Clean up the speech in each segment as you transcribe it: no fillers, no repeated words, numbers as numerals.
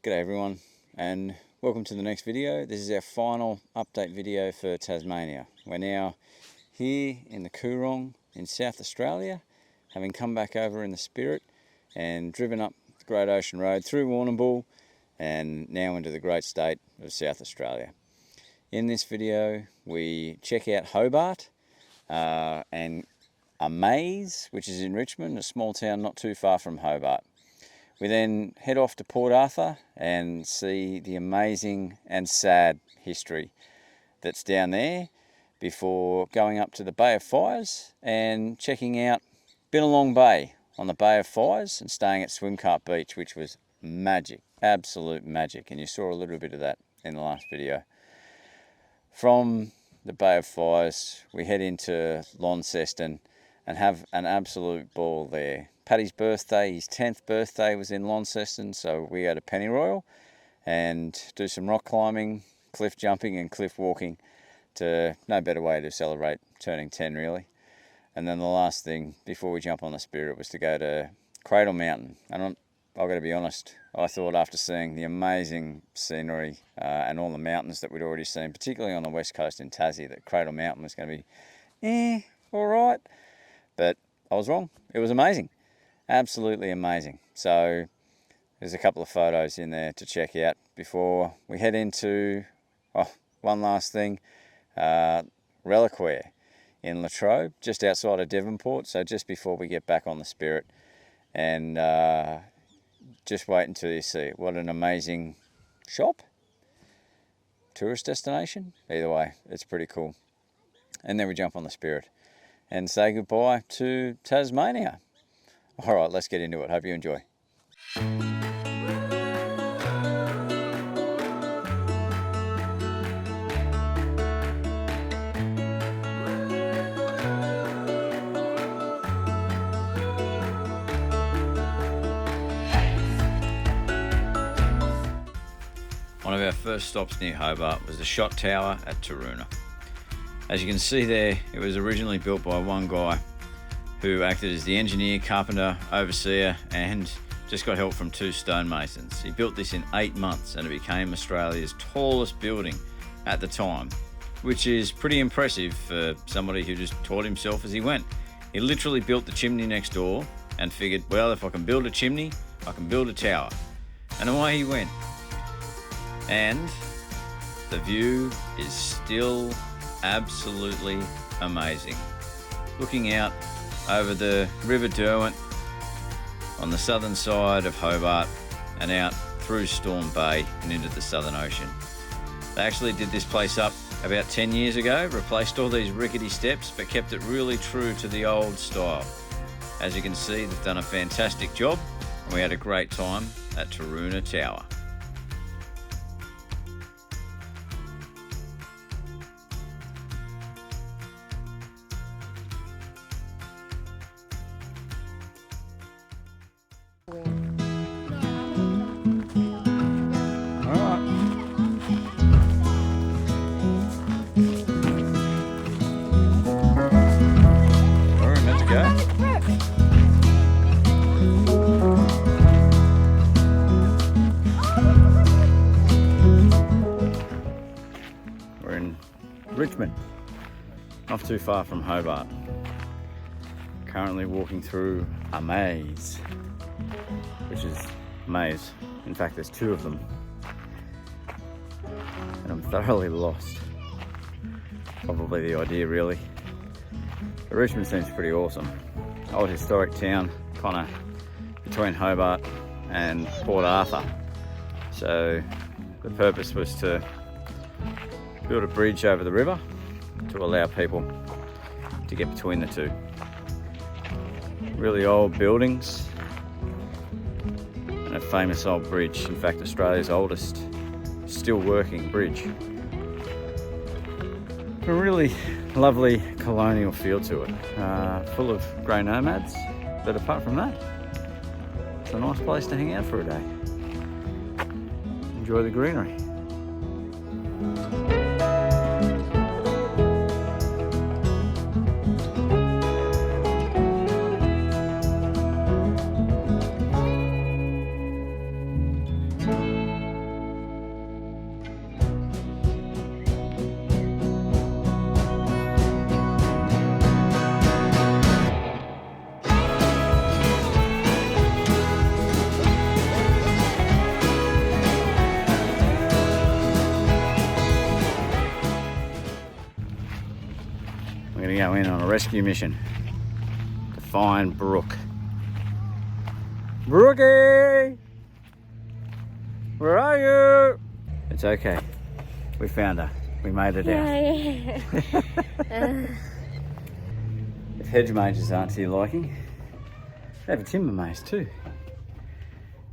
G'day everyone, and welcome to the next video. This is our final update video for Tasmania. We're now here in the Coorong in South Australia, having come back over in the Spirit and driven up the Great Ocean Road through Warrnambool and now into the great state of South Australia. In this video we check out Hobart and Amaze, which is in Richmond, a small town not too far from Hobart. We then head off to Port Arthur and see the amazing and sad history that's down there before going up to the Bay of Fires and checking out Billabong Bay on the Bay of Fires and staying at Swimcart Beach, which was magic, absolute magic. And you saw a little bit of that in the last video. From the Bay of Fires, we head into Launceston and have an absolute ball there. Paddy's birthday, his 10th birthday, was in Launceston, so we go to Pennyroyal and do some rock climbing, cliff jumping and cliff walking. No better way to celebrate turning 10 really. And then the last thing before we jump on the Spirit was to go to Cradle Mountain. And I've got to be honest, I thought after seeing the amazing scenery and all the mountains that we'd already seen, particularly on the west coast in Tassie, that Cradle Mountain was going to be all right. But I was wrong. It was amazing. Absolutely amazing. So there's a couple of photos in there to check out before we head into, one last thing, Reliquaire in Latrobe, just outside of Devonport, so just before we get back on the Spirit. And just wait until you see it. What an amazing shop, tourist destination, either way, it's pretty cool. And then we jump on the Spirit and say goodbye to Tasmania. All right, let's get into it. Hope you enjoy. One of our first stops near Hobart was the Shot Tower at Taroona. As you can see there, it was originally built by one guy who acted as the engineer, carpenter, overseer, and just got help from 2 stonemasons. He built this in 8 months and it became Australia's tallest building at the time, which is pretty impressive for somebody who just taught himself as he went. He literally built the chimney next door and figured, well, if I can build a chimney, I can build a tower. And away he went. And the view is still absolutely amazing. Looking out over the River Derwent on the southern side of Hobart and out through Storm Bay and into the Southern Ocean. They actually did this place up about 10 years ago, replaced all these rickety steps, but kept it really true to the old style. As you can see, they've done a fantastic job and we had a great time at Taroona Tower. We're in Richmond, not too far from Hobart. Currently walking through a maze, which is a maze. In fact, there's 2 of them. And I'm thoroughly lost. Probably the idea, really. But Richmond seems pretty awesome. Old historic town, kind of between Hobart and Port Arthur. So the purpose was to build a bridge over the river to allow people to get between the two. Really old buildings and a famous old bridge. In fact, Australia's oldest still working bridge. A really lovely colonial feel to it, full of grey nomads, but apart from that, it's a nice place to hang out for a day. Enjoy the greenery. go in on a rescue mission to find Brooke. Brookie! Where are you? It's okay. We found her. We made it out. Yeah. If hedge mazes aren't to your liking, they have a timber maze too.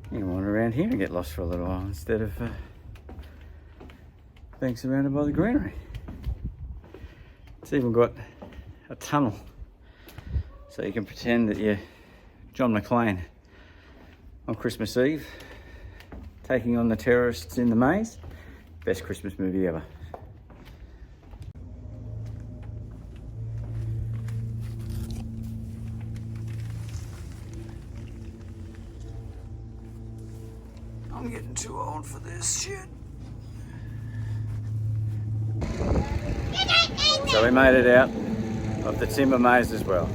You can wander around here and get lost for a little while instead of being surrounded by the greenery. It's even got a tunnel so you can pretend that you're John McClane on Christmas Eve taking on the terrorists in the maze. Best Christmas movie ever. I'm getting too old for this shit. So we made it out of the timber maze as well.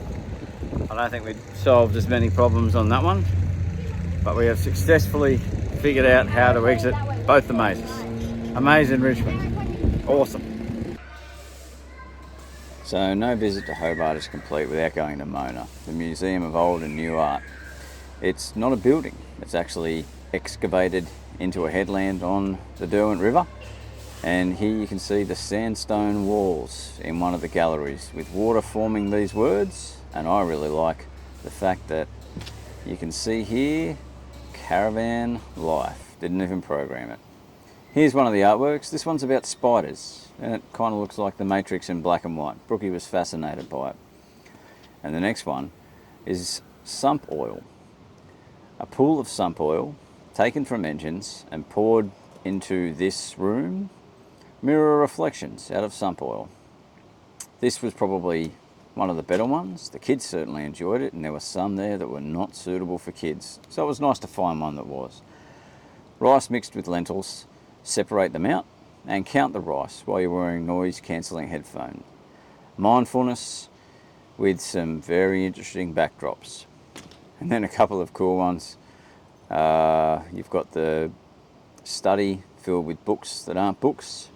I don't think we solved as many problems on that one, but we have successfully figured out how to exit both the mazes. A maze in Richmond. Awesome. So no visit to Hobart is complete without going to Mona, the Museum of Old and New Art. It's not a building, it's actually excavated into a headland on the Derwent River, and here you can see the sandstone walls in one of the galleries with water forming these words. And I really like the fact that you can see here caravan life. Didn't even program it. Here's one of the artworks. This one's about spiders and it kind of looks like the Matrix in black and white. Brookie was fascinated by it. And the next one is sump oil. A pool of sump oil taken from engines and poured into this room. Mirror reflections out of sump oil. This was probably one of the better ones. The kids certainly enjoyed it, and there were some there that were not suitable for kids. So it was nice to find one that was. Rice mixed with lentils, separate them out and count the rice while you're wearing noise cancelling headphones. Mindfulness with some very interesting backdrops. And then a couple of cool ones. You've got the study filled with books that aren't books,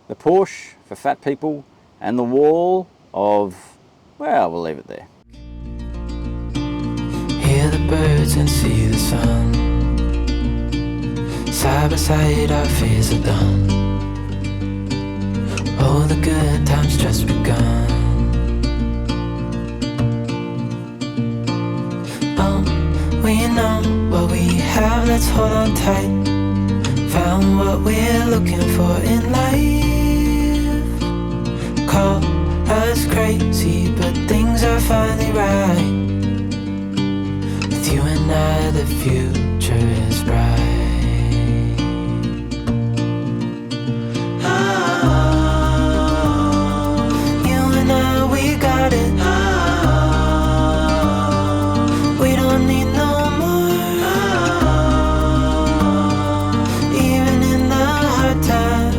the Porsche for fat people, and the wall of, well, we'll leave it there. Hear the birds and see the sun. Side by side our fears are done. Oh, the good times just begun. Oh, we know what we have, let's hold on tight. Found what we're looking for in life. Call us crazy, but things are finally right. With you and I, the future is bright. Oh, you and I, we got it. Oh, we don't need no more. Oh, even in the hard times,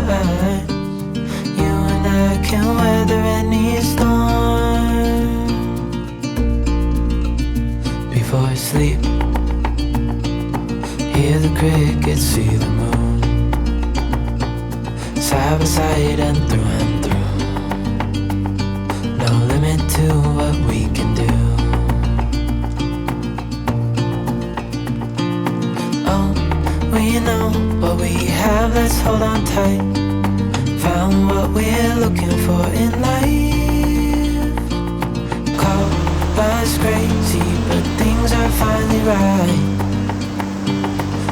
you and I can weather any storm. Before I sleep, hear the crickets, see the moon. Side by side and through. No limit to what we can do. Oh, we know what we have, let's hold on tight. Found what we're looking for in life. Call us crazy, but things are finally right.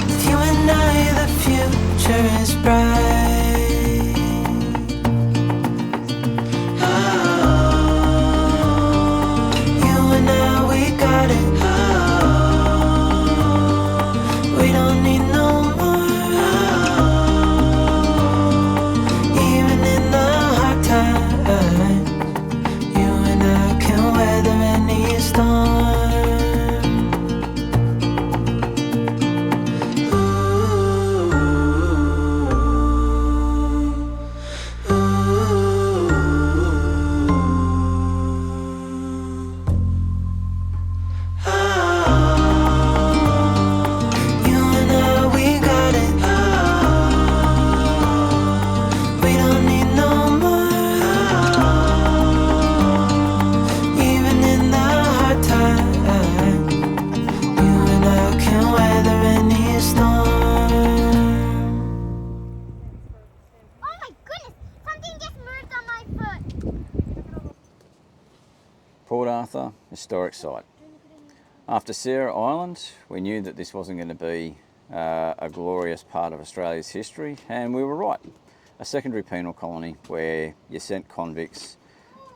With you and I, the future is bright. historic site. After Sarah Island, we knew that this wasn't going to be a glorious part of Australia's history, and we were right. A secondary penal colony where you sent convicts.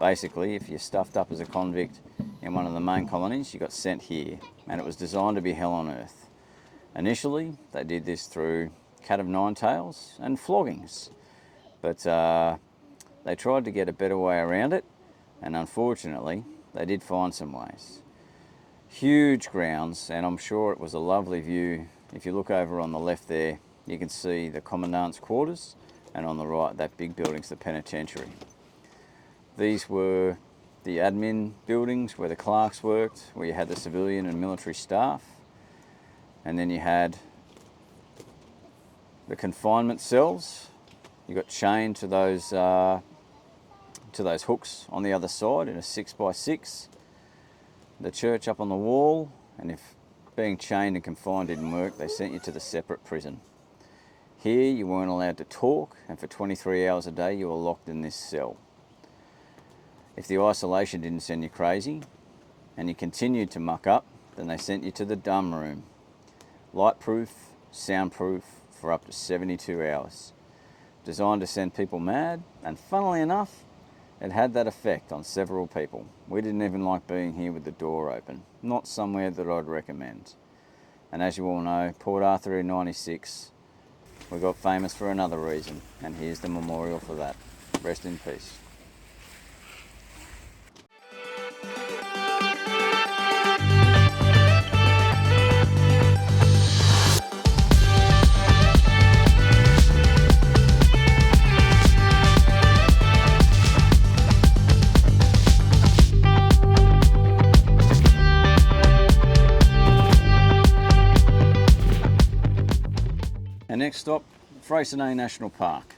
Basically, if you're stuffed up as a convict in one of the main colonies, you got sent here, and it was designed to be hell on earth. Initially, they did this through cat of nine tails and floggings, but they tried to get a better way around it, and unfortunately, they did find some ways. Huge grounds, and I'm sure it was a lovely view. If you look over on the left there, you can see the Commandant's quarters, and on the right, that big building's the penitentiary. These were the admin buildings where the clerks worked, where you had the civilian and military staff, and then you had the confinement cells. You got chained to those hooks on the other side in a 6x6. The church up on the wall, and if being chained and confined didn't work, they sent you to the separate prison. Here you weren't allowed to talk, and for 23 hours a day you were locked in this cell. If the isolation didn't send you crazy, and you continued to muck up, then they sent you to the dumb room. Light-proof, soundproof, for up to 72 hours. Designed to send people mad, and funnily enough, it had that effect on several people. We didn't even like being here with the door open. Not somewhere that I'd recommend. And as you all know, Port Arthur in '96, we got famous for another reason, and here's the memorial for that. Rest in peace. Our next stop, Freycinet National Park.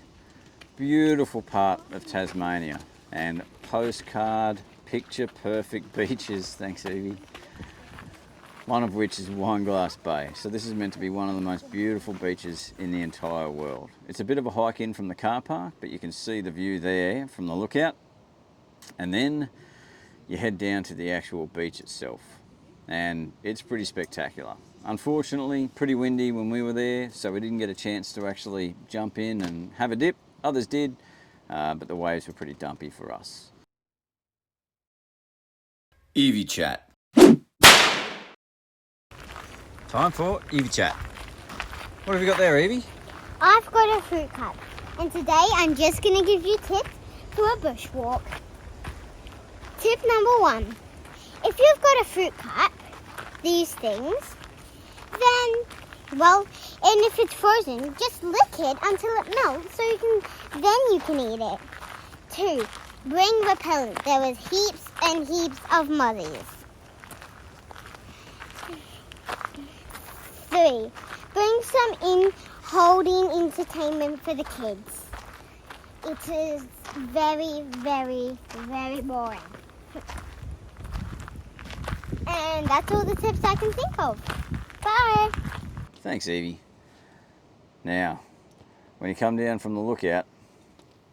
Beautiful part of Tasmania, and postcard, picture perfect beaches, thanks Evie. One of which is Wineglass Bay. So this is meant to be one of the most beautiful beaches in the entire world. It's a bit of a hike in from the car park, but you can see the view there from the lookout. And then you head down to the actual beach itself, and it's pretty spectacular. Unfortunately, pretty windy when we were there, so we didn't get a chance to actually jump in and have a dip. Others did, but the waves were pretty dumpy for us. Evie chat. Time for Evie chat. What have you got there, Evie? I've got a fruit cup, and today I'm just going to give you tips for a bushwalk. Tip number 1. If you've got a fruit cup, these things, and if it's frozen, just lick it until it melts so you can eat it. 2. Bring repellent. There was heaps and heaps of mozzies. 3. Bring some in-holding entertainment for the kids. It is very, very, very boring. And that's all the tips I can think of. Bye. Thanks, Evie. Now, when you come down from the lookout,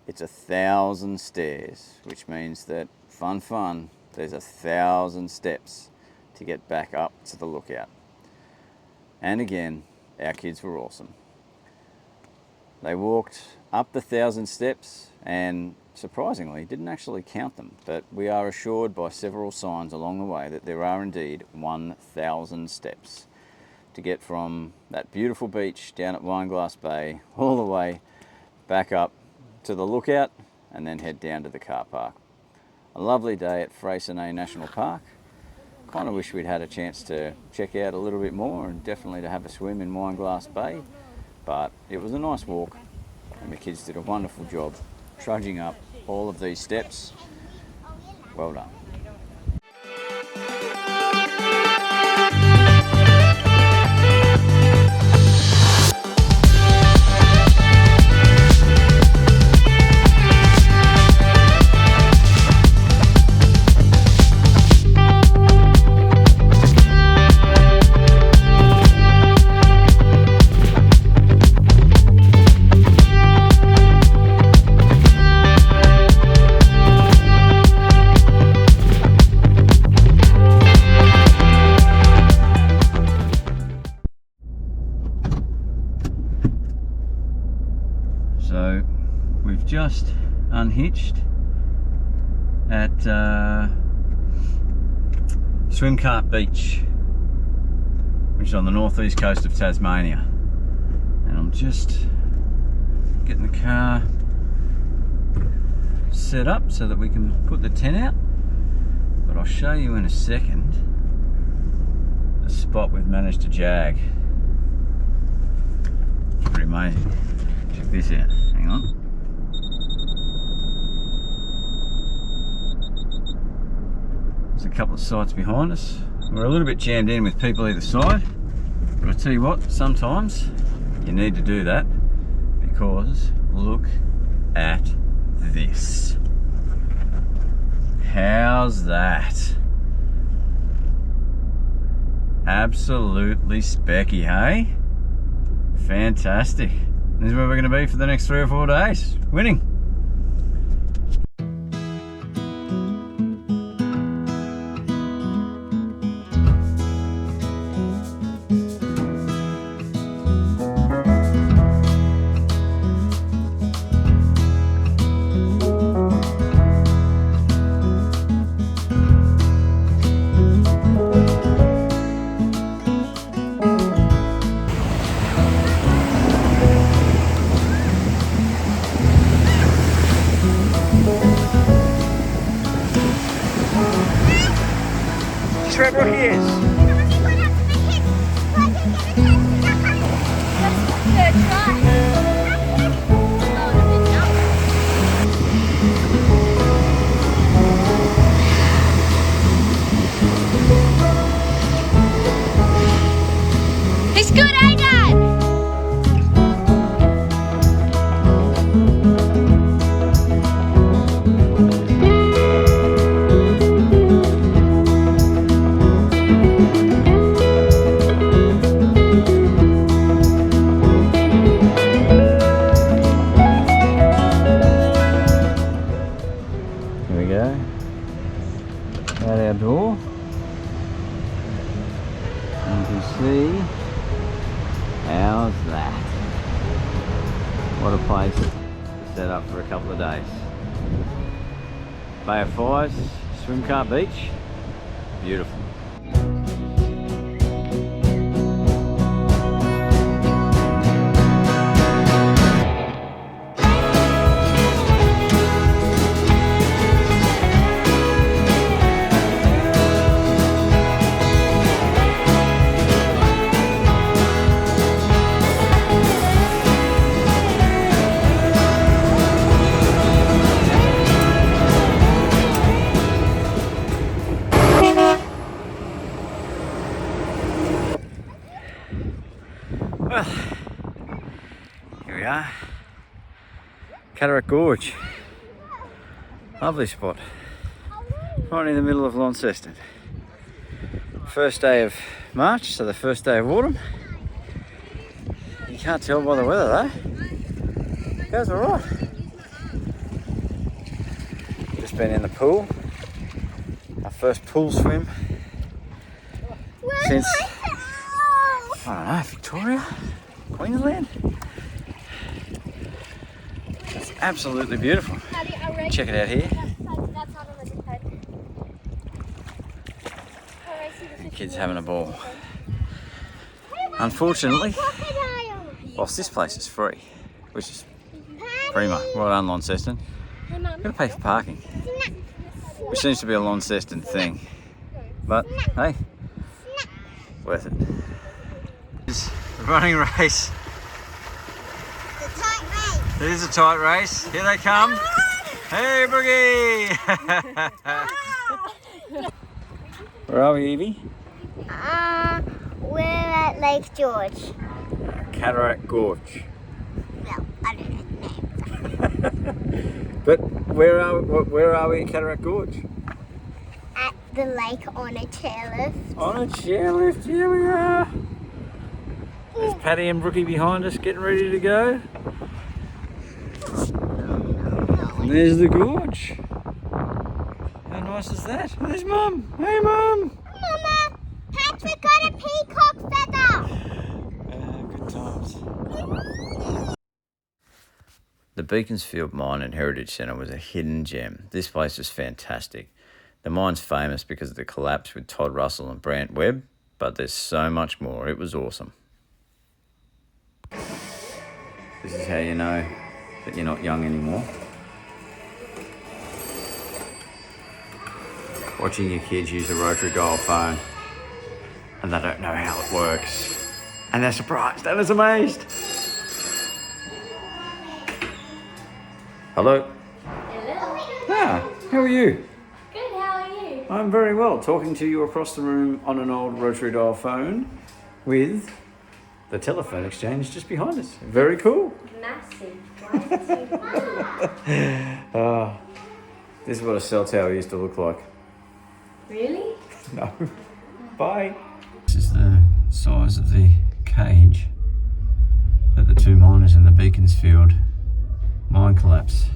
it's 1,000 stairs, which means that fun, there's 1,000 steps to get back up to the lookout. And again, our kids were awesome. They walked up the 1,000 steps and surprisingly didn't actually count them, but we are assured by several signs along the way that there are indeed 1,000 steps to get from that beautiful beach down at Wineglass Bay all the way back up to the lookout and then head down to the car park. A lovely day at Freycinet National Park. Kind of wish we'd had a chance to check out a little bit more and definitely to have a swim in Wineglass Bay, but it was a nice walk and the kids did a wonderful job trudging up all of these steps. Well done. So we've just unhitched at Swimcart Beach, which is on the northeast coast of Tasmania. And I'm just getting the car set up so that we can put the tent out. But I'll show you in a second the spot we've managed to jag. It's pretty amazing. Check this out. Hang on. There's a couple of sites behind us. We're a little bit jammed in with people either side, but I tell you what, sometimes you need to do that, because look at this. How's that? Absolutely specky, hey? Fantastic. This is where we're going to be for the next 3 or 4 days. Winning. Trevor is. It's good, eh, Dad? Here we go. At our door. You can see. How's that? What a place to set up for a couple of days. Bay of Fires, Swimcart Beach, beautiful. Well, here we are, Cataract Gorge, lovely spot, right in the middle of Launceston. First day of March, so the first day of autumn. You can't tell by the weather though, it goes alright. Just been in the pool, our first pool swim since, I don't know, Victoria, Queensland. It's absolutely beautiful. Check it out here. The kids having a ball. Unfortunately, whilst this place is free, which is primo, right on Launceston, you've got to pay for parking, which seems to be a Launceston thing. But hey, worth it. The running race. The tight race. It is a tight race. Here they come. Hey, Boogie! Where are we, Evie? We're at Lake George. Cataract Gorge. Well, I don't know. But where are we at Cataract Gorge? At the lake on a chairlift. On a chairlift, here we are. There's Patty and Brookie behind us getting ready to go. And there's the gorge. How nice is that? And there's Mum. Hey, Mum. Mama, Patrick got a peacock feather. Good times. The Beaconsfield Mine and Heritage Centre was a hidden gem. This place was fantastic. The mine's famous because of the collapse with Todd Russell and Brant Webb, but there's so much more. It was awesome. This is how you know that you're not young anymore. Watching your kids use a rotary dial phone and they don't know how it works. And they're surprised and they're amazed. Hello. Hello. Ah, how are you? Good, how are you? I'm very well. Talking to you across the room on an old rotary dial phone with the telephone exchange just behind us. Very cool. Massive. Why is it so cool? This is what a cell tower used to look like. Really? No. Bye. This is the size of the cage that the two miners in the Beaconsfield mine collapse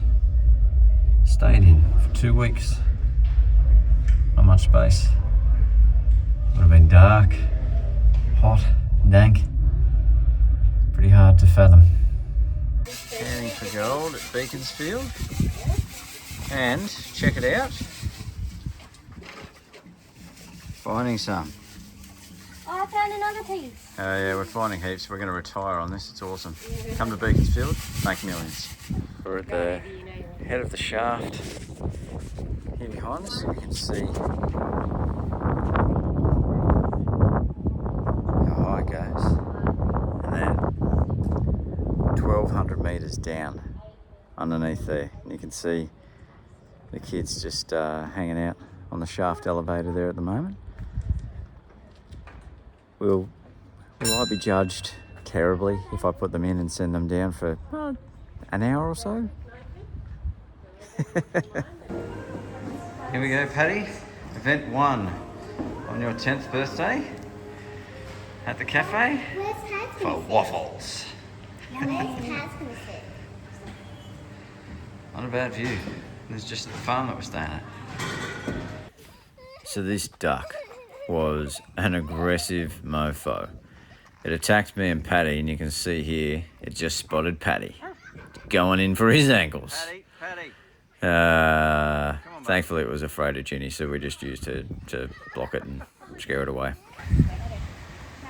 stayed in for 2 weeks. Not much space. Would have been dark, hot, dank. Pretty hard to fathom. Scanning for gold at Beaconsfield. And check it out. Finding some. Oh, I found another piece. Oh yeah, we're finding heaps. We're going to retire on this. It's awesome. Come to Beaconsfield, make millions. We're at the head of the shaft here behind us. We can see how high it goes. And then 1,200 metres down underneath there. And you can see the kids just hanging out on the shaft elevator there at the moment. Will I be judged terribly if I put them in and send them down for an hour or so? Here we go, Paddy. Event 1 on your 10th birthday at the cafe Where's Taz for gonna sit? waffles. Now where's Taz gonna sit? Not a bad view. There's just the farm that we're staying at. So this duck was an aggressive mofo. It attacked me and Paddy, and you can see here, it just spotted Paddy. Going in for his ankles. Paddy. Thankfully it was afraid of Ginny, so we just used her to block it and scare it away.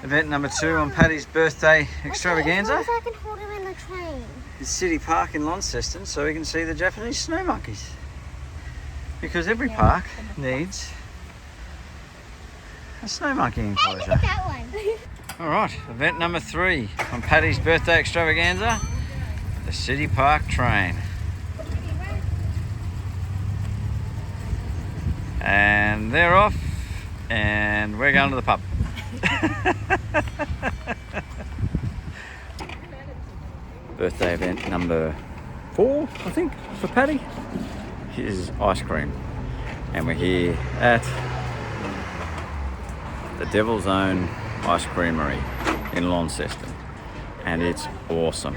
Event number 2 on Paddy's birthday extravaganza. As long as I can hold him in the train. Is City Park in Launceston, so we can see the Japanese snow monkeys. Because every park needs a snow monkey Hey, look enclosure. at that one. Alright, event number 3 on Paddy's birthday extravaganza, the City Park train. And they're off, and we're going to the pub. Birthday event number 4, I think, for Paddy. Here's ice cream. And we're here at the Devil's Own Ice Creamery in Launceston. And it's awesome.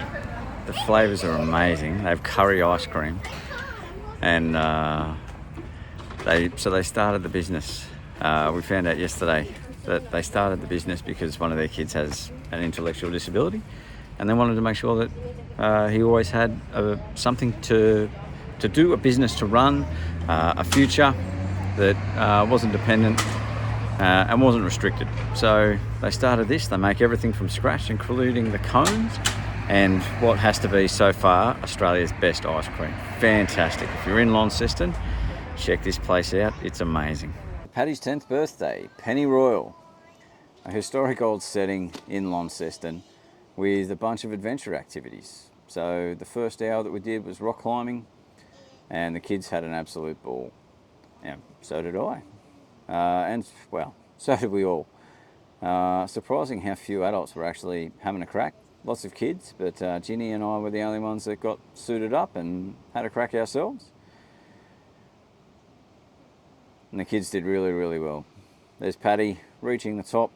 The flavours are amazing. They have curry ice cream. And they started the business. We found out yesterday that they started the business because one of their kids has an intellectual disability, and they wanted to make sure that he always had something to do, a business to run, a future that wasn't dependent and wasn't restricted. So they started this. They make everything from scratch, including the cones and what has to be so far Australia's best ice cream. Fantastic. If you're in Launceston, check this place out. It's amazing. Paddy's 10th birthday, Penny Royal, a historic old setting in Launceston with a bunch of adventure activities. So the first hour that we did was rock climbing, and the kids had an absolute ball. Yeah, so did I. And well, so did we all. Surprising how few adults were actually having a crack. Lots of kids, but Ginny and I were the only ones that got suited up and had a crack ourselves. And the kids did really, really well. There's Paddy reaching the top.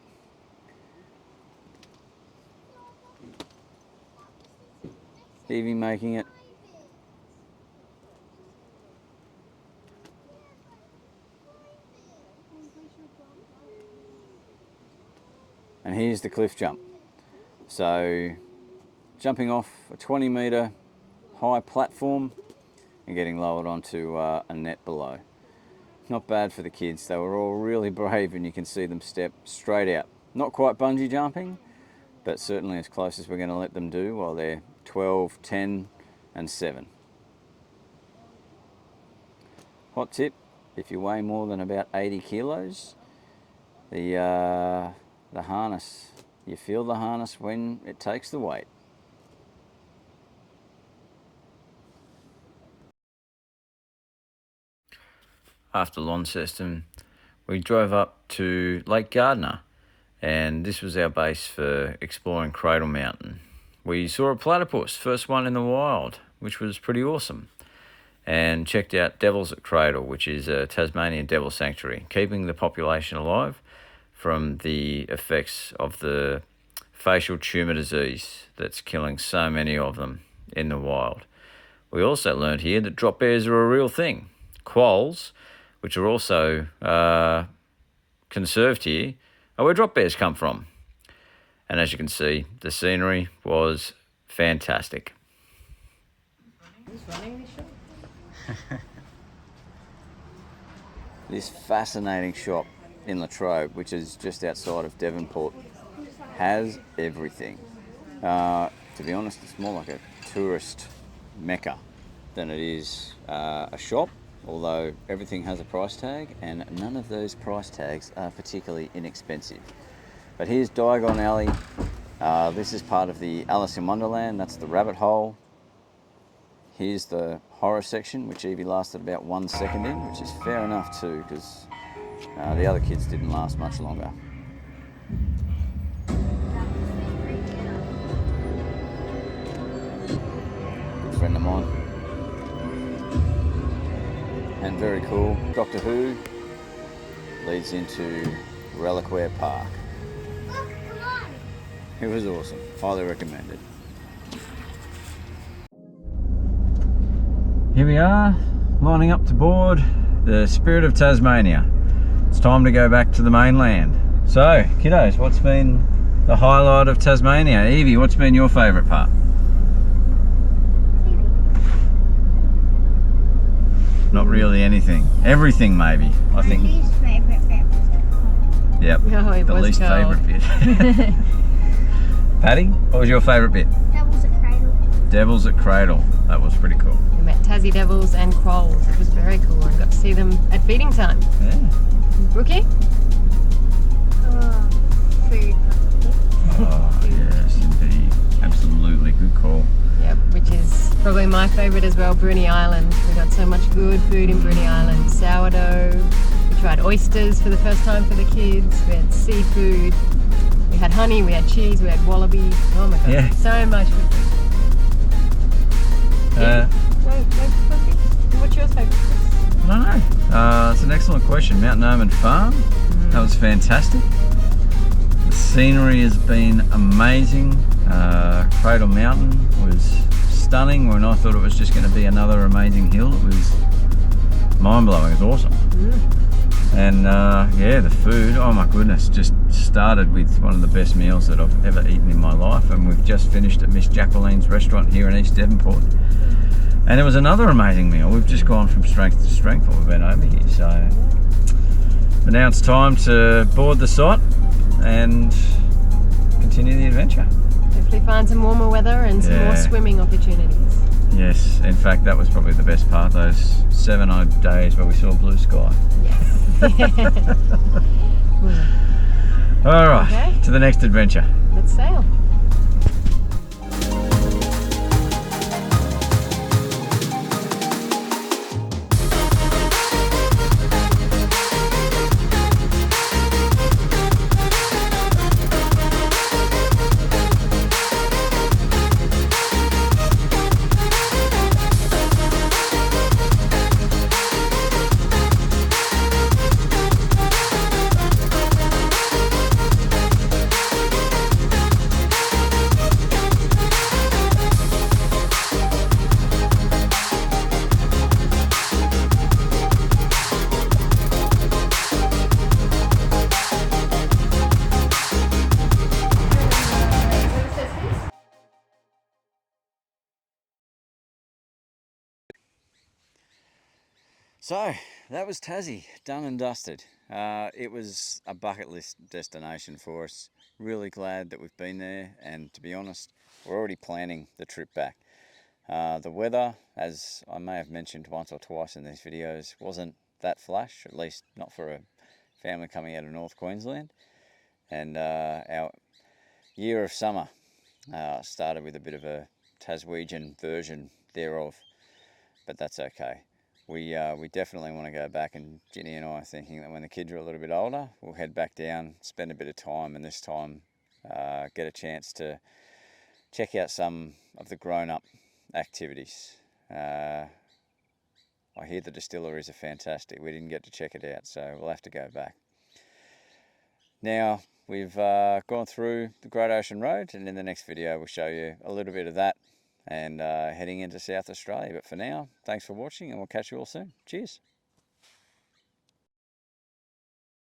Evie making it. And here's the cliff jump. So, jumping off a 20-metre high platform and getting lowered onto a net below. Not bad for the kids. They were all really brave, and you can see them step straight out. Not quite bungee jumping, but certainly as close as we're going to let them do while they're 12, 10 and 7. Hot tip, if you weigh more than about 80 kilos, the harness, you feel the harness when it takes the weight. After Launceston, we drove up to Lake Gardner, and this was our base for exploring Cradle Mountain. We saw a platypus, first one in the wild, which was pretty awesome, and checked out Devils at Cradle, which is a Tasmanian devil sanctuary, keeping the population alive from the effects of the facial tumour disease that's killing so many of them in the wild. We also learned here that drop bears are a real thing. Quolls, which are also conserved here, are where drop bears come from. And as you can see, the scenery was fantastic. Who's running this shop? This fascinating shop in Latrobe, which is just outside of Devonport, has everything. To be honest, it's more like a tourist mecca than it is a shop, although everything has a price tag, and none of those price tags are particularly inexpensive. But here's Diagon Alley. This is part of the Alice in Wonderland. That's the rabbit hole. Here's the horror section, which Evie lasted about 1 second in, which is fair enough too, because the other kids didn't last much longer. Good friend of mine. And very cool. Doctor Who leads into Reliquaire Park. It was awesome. Highly recommended. Here we are, lining up to board the Spirit of Tasmania. It's time to go back to the mainland. So, kiddos, what's been the highlight of Tasmania? Evie, what's been your favourite part? Not really anything. Everything, maybe. I think. My least favourite bit was the pond. Yep. Oh, it the was least cold. favourite bit. Patty, what was your favourite bit? Devils at Cradle. Devils at Cradle. That was pretty cool. We met Tassie Devils and Quolls. It was very cool and got to see them at feeding time. Yeah. Brookie? Food, probably. Oh, yes, indeed. Absolutely. Good call. Yep, which is probably my favourite as well, Bruny Island. We got so much good food in Bruny Island. Sourdough. We tried oysters for the first time for the kids. We had seafood. We had honey, we had cheese, we had wallaby. Oh my god, Yeah. so much good food. What's your favourite? I don't know. It's an excellent question. Mount Norman Farm. That was fantastic. The scenery has been amazing. Cradle Mountain was stunning when I thought it was just going to be another amazing hill. It was mind-blowing. It was awesome. And yeah, the food, oh my goodness, just started with one of the best meals that I've ever eaten in my life, and we've just finished at Miss Jacqueline's restaurant here in East Devonport. And it was another amazing meal. We've just gone from strength to strength while we've been over here. So but now it's time to board the site and continue the adventure. Hopefully find some warmer weather and some more swimming opportunities. Yes, in fact that was probably the best part, those 7 odd days where we saw blue sky. All right, Okay. to the next adventure. Let's sail. So that was Tassie, done and dusted. It was a bucket list destination for us. Really glad that we've been there, and to be honest, we're already planning the trip back. The weather, as I may have mentioned once or twice in these videos, wasn't that flash, at least not for a family coming out of North Queensland. And our year of summer started with a bit of a Taswegian version thereof, but that's okay. We definitely want to go back, and Ginny and I are thinking that when the kids are a little bit older, we'll head back down, spend a bit of time, and this time get a chance to check out some of the grown-up activities. I hear the distilleries are fantastic. We didn't get to check it out, so we'll have to go back. Now, we've gone through the Great Ocean Road, and in the next video we'll show you a little bit of that and heading into South Australia. But for now, thanks for watching, and we'll catch you all soon. Cheers.